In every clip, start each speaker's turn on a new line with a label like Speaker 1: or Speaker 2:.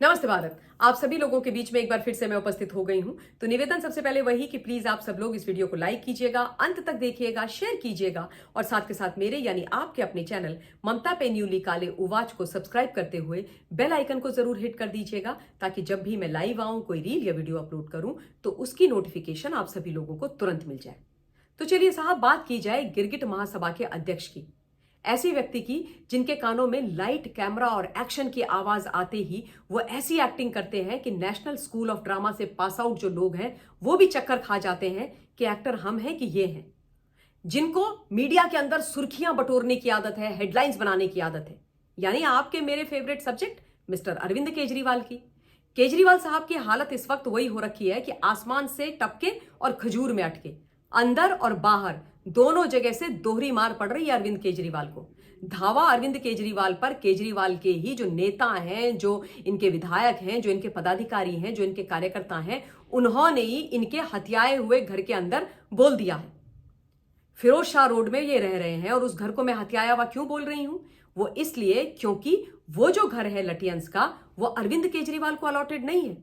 Speaker 1: नमस्ते भारत। आप सभी लोगों के बीच में एक बार फिर से मैं उपस्थित हो गई हूं। तो निवेदन सबसे पहले वही कि प्लीज आप सब लोग इस वीडियो को लाइक कीजिएगा, अंत तक देखिएगा, शेयर कीजिएगा और साथ के साथ मेरे यानी आपके अपने चैनल ममता पे न्यूली काले उवाच को सब्सक्राइब करते हुए बेल आइकन को जरूर हिट कर दीजिएगा, ताकि जब भी मैं लाइव आऊं, कोई रील या वीडियो अपलोड करूं तो उसकी नोटिफिकेशन आप सभी लोगों को तुरंत मिल जाए। तो चलिए साहब, बात की जाए गिरगिट महासभा के अध्यक्ष की। ऐसे व्यक्ति की जिनके कानों में लाइट, कैमरा और एक्शन की आवाज आते ही वो ऐसी एक्टिंग करते हैं कि नेशनल स्कूल ऑफ ड्रामा से पास आउट जो लोग हैं वो भी चक्कर खा जाते हैं कि एक्टर हम हैं कि ये हैं। जिनको मीडिया के अंदर सुर्खियां बटोरने की आदत है, हेडलाइंस बनाने की आदत है, यानी आपके मेरे favourite subject mister Arvind Kejriwal की। केजरीवाल साहब की हालत इस वक्त वही हो रखी है कि आसमान से टपके और खजूर में अटके। अंदर और बाहर दोनों जगह से दोहरी मार पड़ रही है अरविंद केजरीवाल को। धावा अरविंद केजरीवाल पर केजरीवाल के ही जो नेता हैं, जो इनके विधायक हैं, जो इनके पदाधिकारी हैं, जो इनके कार्यकर्ता हैं, उन्होंने ही इनके हथियाए हुए घर के अंदर बोल दिया है। फिरोज शाह रोड में ये रह रहे हैं और उस घर को मैं हथियाया हुआ क्यों बोल रही हूं? वो इसलिए क्योंकि वो जो घर है लटियंस का, वो अरविंद केजरीवाल को अलॉटेड नहीं है।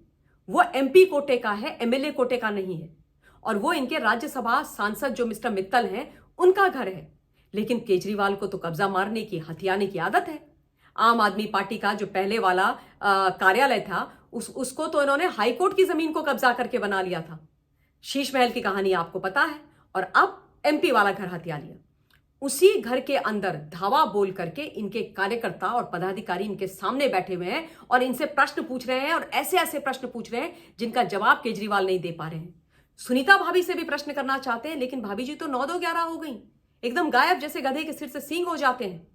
Speaker 1: वो एमपी कोटे का है, एमएलए कोटे का नहीं है। और वो इनके राज्यसभा सांसद जो मिस्टर मित्तल हैं, उनका घर है। लेकिन केजरीवाल को तो कब्जा मारने की, हथियाने की आदत है। आम आदमी पार्टी का जो पहले वाला कार्यालय था, उसको तो इन्होंने हाईकोर्ट की जमीन को कब्जा करके बना लिया था। शीश महल की कहानी आपको पता है। और अब एमपी वाला घर हथिया लिया। उसी घर के अंदर धावा बोल करके इनके कार्यकर्ता और पदाधिकारी इनके सामने बैठे हुए हैं और इनसे प्रश्न पूछ रहे हैं, और ऐसे ऐसे प्रश्न पूछ रहे हैं जिनका जवाब केजरीवाल नहीं दे पा रहे हैं। सुनीता भाभी से भी प्रश्न करना चाहते हैं, लेकिन भाभी जी तो 9-2-11 हो गई, एकदम गायब, जैसे गधे के सिर से सींग हो जाते हैं।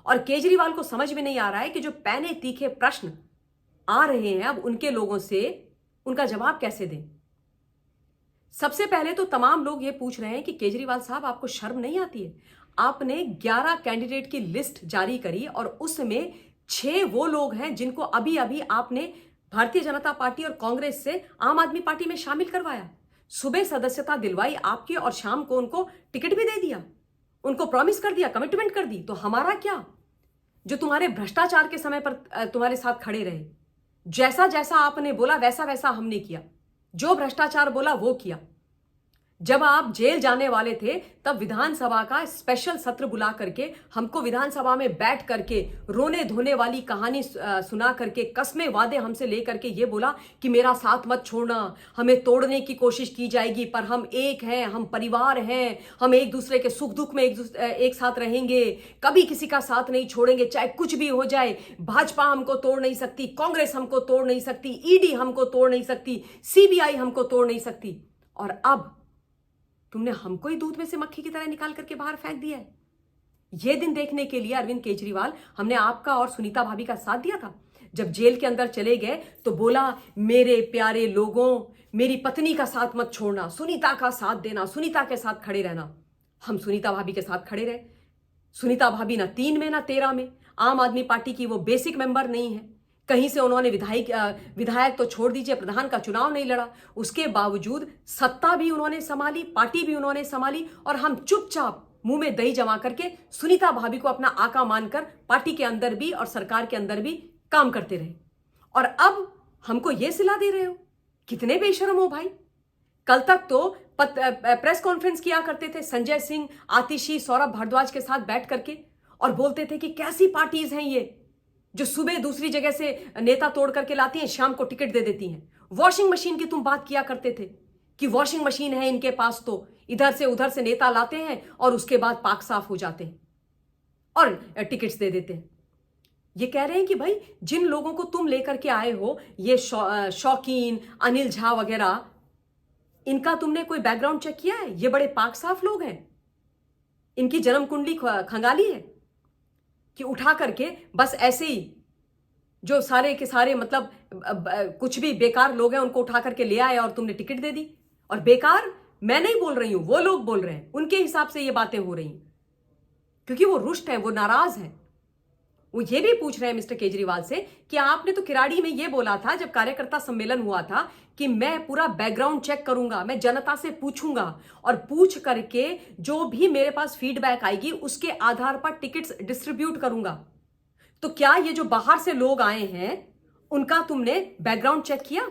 Speaker 1: और केजरीवाल को समझ में नहीं आ रहा है कि जो पैने तीखे प्रश्न आ रहे हैं अब उनके लोगों से, उनका जवाब कैसे दें। सबसे पहले तो तमाम लोग ये पूछ रहे हैं कि केजरीवाल साहब, आपको शर्म नहीं आती है? आपने 11 कैंडिडेट की लिस्ट जारी करी और उसमें 6 वो लोग हैं जिनको अभी अभी आपने भारतीय जनता पार्टी और कांग्रेस से आम आदमी पार्टी में शामिल करवाया। सुबह सदस्यता दिलवाई आपकी और शाम को उनको टिकट भी दे दिया, उनको प्रॉमिस कर दिया, कमिटमेंट कर दी। तो हमारा क्या? जो तुम्हारे भ्रष्टाचार के समय पर तुम्हारे साथ खड़े रहे, जैसा जैसा आपने बोला वैसा वैसा हमने किया, जो भ्रष्टाचार बोला वो किया। जब आप जेल जाने वाले थे तब विधानसभा का स्पेशल सत्र बुला करके हमको विधानसभा में बैठ करके रोने धोने वाली कहानी सुना करके, कस्में वादे हमसे लेकर के ये बोला कि मेरा साथ मत छोड़ना, हमें तोड़ने की कोशिश की जाएगी पर हम एक हैं, हम परिवार हैं, हम एक दूसरे के सुख दुख में एक साथ रहेंगे, कभी किसी का साथ नहीं छोड़ेंगे, चाहे कुछ भी हो जाए। भाजपा हमको तोड़ नहीं सकती, कांग्रेस हमको तोड़ नहीं सकती, ईडी हमको तोड़ नहीं सकती, सीबीआई हमको तोड़ नहीं सकती। और अब तुमने हमको ही दूध में से मक्खी की तरह निकाल करके बाहर फेंक दिया है। यह दिन देखने के लिए अरविंद केजरीवाल, हमने आपका और सुनीता भाभी का साथ दिया था। जब जेल के अंदर चले गए तो बोला, मेरे प्यारे लोगों, मेरी पत्नी का साथ मत छोड़ना, सुनीता का साथ देना, सुनीता के साथ खड़े रहना। हम सुनीता भाभी के साथ खड़े रहे। सुनीता भाभी ना 3 में ना 13 में, आम आदमी पार्टी की वो बेसिक मेंबर नहीं है। कहीं से उन्होंने विधायक तो छोड़ दीजिए, प्रधान का चुनाव नहीं लड़ा। उसके बावजूद सत्ता भी उन्होंने संभाली, पार्टी भी उन्होंने संभाली, और हम चुपचाप मुंह में दही जमा करके सुनीता भाभी को अपना आका मानकर पार्टी के अंदर भी और सरकार के अंदर भी काम करते रहे। और अब हमको यह सिला दे रहे हो? कितने बेशरम हो भाई। कल तक तो प्रेस कॉन्फ्रेंस किया करते थे संजय सिंह, आतिशी, सौरभ भारद्वाज के साथ बैठ करके, और बोलते थे कि कैसी पार्टीज हैं ये जो सुबह दूसरी जगह से नेता तोड़ करके लाती हैं, शाम को टिकट दे देती हैं। वॉशिंग मशीन की तुम बात किया करते थे कि वॉशिंग मशीन है इनके पास, तो इधर से उधर से नेता लाते हैं और उसके बाद पाक साफ हो जाते हैं और टिकट्स दे देते हैं। ये कह रहे हैं कि भाई, जिन लोगों को तुम लेकर के आए हो, ये शौकीन, अनिल झा वगैरह, इनका तुमने कोई बैकग्राउंड चेक किया है? ये बड़े पाक साफ लोग हैं, इनकी जन्म कुंडली खंगाली है कि उठा करके बस ऐसे ही जो सारे के सारे मतलब कुछ भी बेकार लोग हैं उनको उठा करके ले आए और तुमने टिकट दे दी। और बेकार मैं नहीं बोल रही हूं, वो लोग बोल रहे हैं, उनके हिसाब से ये बातें हो रही हैं, क्योंकि वो रुष्ट हैं, वो नाराज हैं। वो ये भी पूछ रहे हैं मिस्टर केजरीवाल से कि आपने तो किराड़ी में ये बोला था जब कार्यकर्ता सम्मेलन हुआ था कि मैं पूरा बैकग्राउंड चेक करूंगा, मैं जनता से पूछूंगा और पूछ करके जो भी मेरे पास फीडबैक आएगी उसके आधार पर टिकट्स डिस्ट्रीब्यूट करूंगा। तो क्या ये जो बाहर से लोग आए हैं उनका तुमने बैकग्राउंड चेक किया?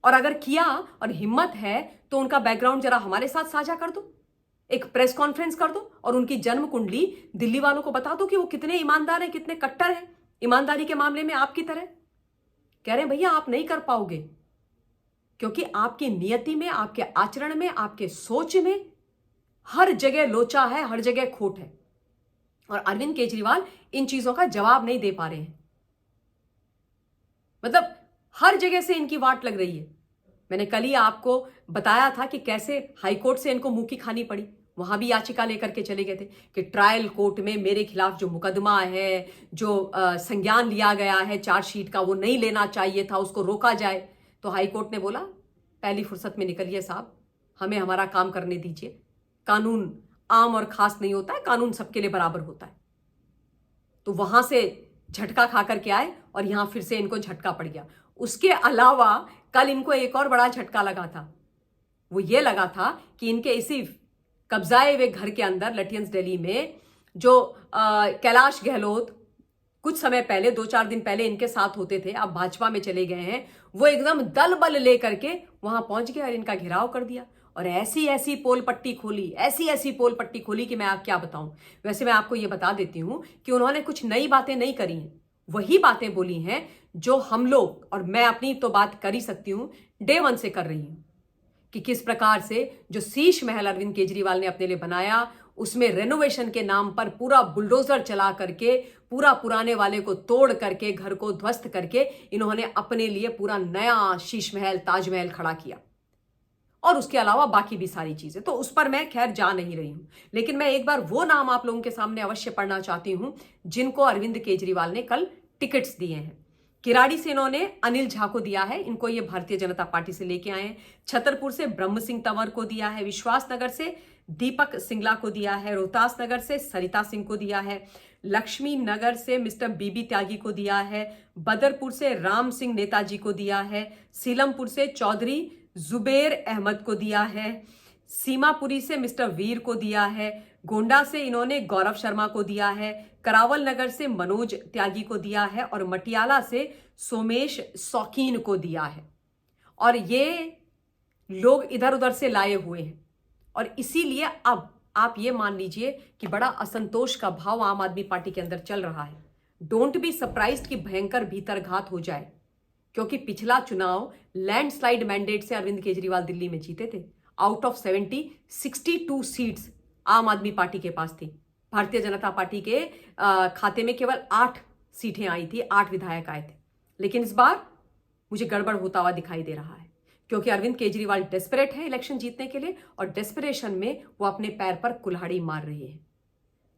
Speaker 1: और अगर किया और हिम्मत है तो उनका बैकग्राउंड जरा हमारे साथ साझा कर दो, एक प्रेस कॉन्फ्रेंस कर दो और उनकी जन्म कुंडली दिल्ली वालों को बता दो कि वो कितने ईमानदार हैं, कितने कट्टर हैं ईमानदारी के मामले में आपकी तरह। कह रहे हैं भैया आप नहीं कर पाओगे, क्योंकि आपकी नियति में, आपके आचरण में, आपके सोच में हर जगह लोचा है, हर जगह खोट है। और अरविंद केजरीवाल इन चीजों का जवाब नहीं दे पा रहे हैं। मतलब हर जगह से इनकी वाट लग रही है। मैंने कल ही आपको बताया था कि कैसे हाईकोर्ट से इनको मुंह की खानी पड़ी। वहां भी याचिका लेकर के चले गए थे कि ट्रायल कोर्ट में मेरे खिलाफ जो मुकदमा है, जो संज्ञान लिया गया है चार्जशीट का, वो नहीं लेना चाहिए था, उसको रोका जाए। तो हाईकोर्ट ने बोला पहली फुर्सत में निकलिए साहब, हमें हमारा काम करने दीजिए। कानून आम और खास नहीं होता है, कानून सबके लिए बराबर होता है। तो वहां से झटका खा करके आए और यहां फिर से इनको झटका पड़ गया। उसके अलावा कल इनको एक और बड़ा झटका लगा था। वो ये लगा था कि इनके इसी कब्जाए हुए घर के अंदर लटियंस दिल्ली में जो कैलाश गहलोत कुछ समय पहले, 2-4 दिन पहले इनके साथ होते थे, अब भाजपा में चले गए हैं, वो एकदम दल बल लेकर के वहां पहुंच गए और इनका घेराव कर दिया और ऐसी ऐसी पोल पट्टी खोली, ऐसी ऐसी पोल पट्टी खोली कि मैं आप क्या बताऊं। वैसे मैं आपको ये बता देती हूं कि उन्होंने कुछ नई बातें नहीं करी हैं, वही बातें बोली हैं जो हम लोग, और मैं अपनी तो बात कर ही सकती हूं, डे 1 से कर रही हूं कि किस प्रकार से जो शीश महल अरविंद केजरीवाल ने अपने लिए बनाया, उसमें रेनोवेशन के नाम पर पूरा बुलडोजर चला करके, पूरा पुराने वाले को तोड़ करके, घर को ध्वस्त करके इन्होंने अपने लिए पूरा नया शीश महल, ताजमहल खड़ा किया। और उसके अलावा बाकी भी सारी चीजें, तो उस पर मैं खैर जा नहीं रही हूं। लेकिन मैं एक बार वो नाम आप लोगों के सामने अवश्य पढ़ना चाहती हूं जिनको अरविंद केजरीवाल ने कल टिकट्स दिए हैं। किराड़ी से इन्होंने अनिल झा को दिया है, इनको ये भारतीय जनता पार्टी से लेके आए हैं। छतरपुर से ब्रह्म सिंह तंवर को दिया है, विश्वास नगर से दीपक सिंगला को दिया है, रोहतास नगर से सरिता सिंह को दिया है, लक्ष्मी नगर से मिस्टर बीबी त्यागी को दिया है, बदरपुर से राम सिंह नेताजी को दिया है, सीलमपुर से चौधरी जुबेर अहमद को दिया है, सीमापुरी से मिस्टर वीर को दिया है, गोंडा से इन्होंने गौरव शर्मा को दिया है, करावल नगर से मनोज त्यागी को दिया है और मटियाला से सोमेश शौकीन को दिया है। और ये लोग इधर उधर से लाए हुए हैं और इसीलिए अब आप ये मान लीजिए कि बड़ा असंतोष का भाव आम आदमी पार्टी के अंदर चल रहा है। डोंट बी सरप्राइज्ड कि भयंकर भीतरघात हो जाए, क्योंकि पिछला चुनाव लैंडस्लाइड मैंडेट से अरविंद केजरीवाल दिल्ली में जीते थे। आउट ऑफ 70, 62 सीट्स आम आदमी पार्टी के पास थी। भारतीय जनता पार्टी के खाते में केवल 8 सीटें आई थी, 8 विधायक आए थे। लेकिन इस बार मुझे गड़बड़ होता हुआ दिखाई दे रहा है, क्योंकि अरविंद केजरीवाल डेस्परेट है इलेक्शन जीतने के लिए और डेस्परेशन में वो अपने पैर पर कुल्हाड़ी मार रहे हैं।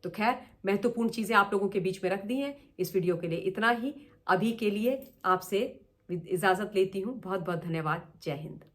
Speaker 1: तो खैर, महत्वपूर्ण चीजें आप लोगों के बीच में रख दी हैं। इस वीडियो के लिए इतना ही। अभी के लिए आपसे इजाजत लेती हूं। बहुत बहुत धन्यवाद। जय हिंद।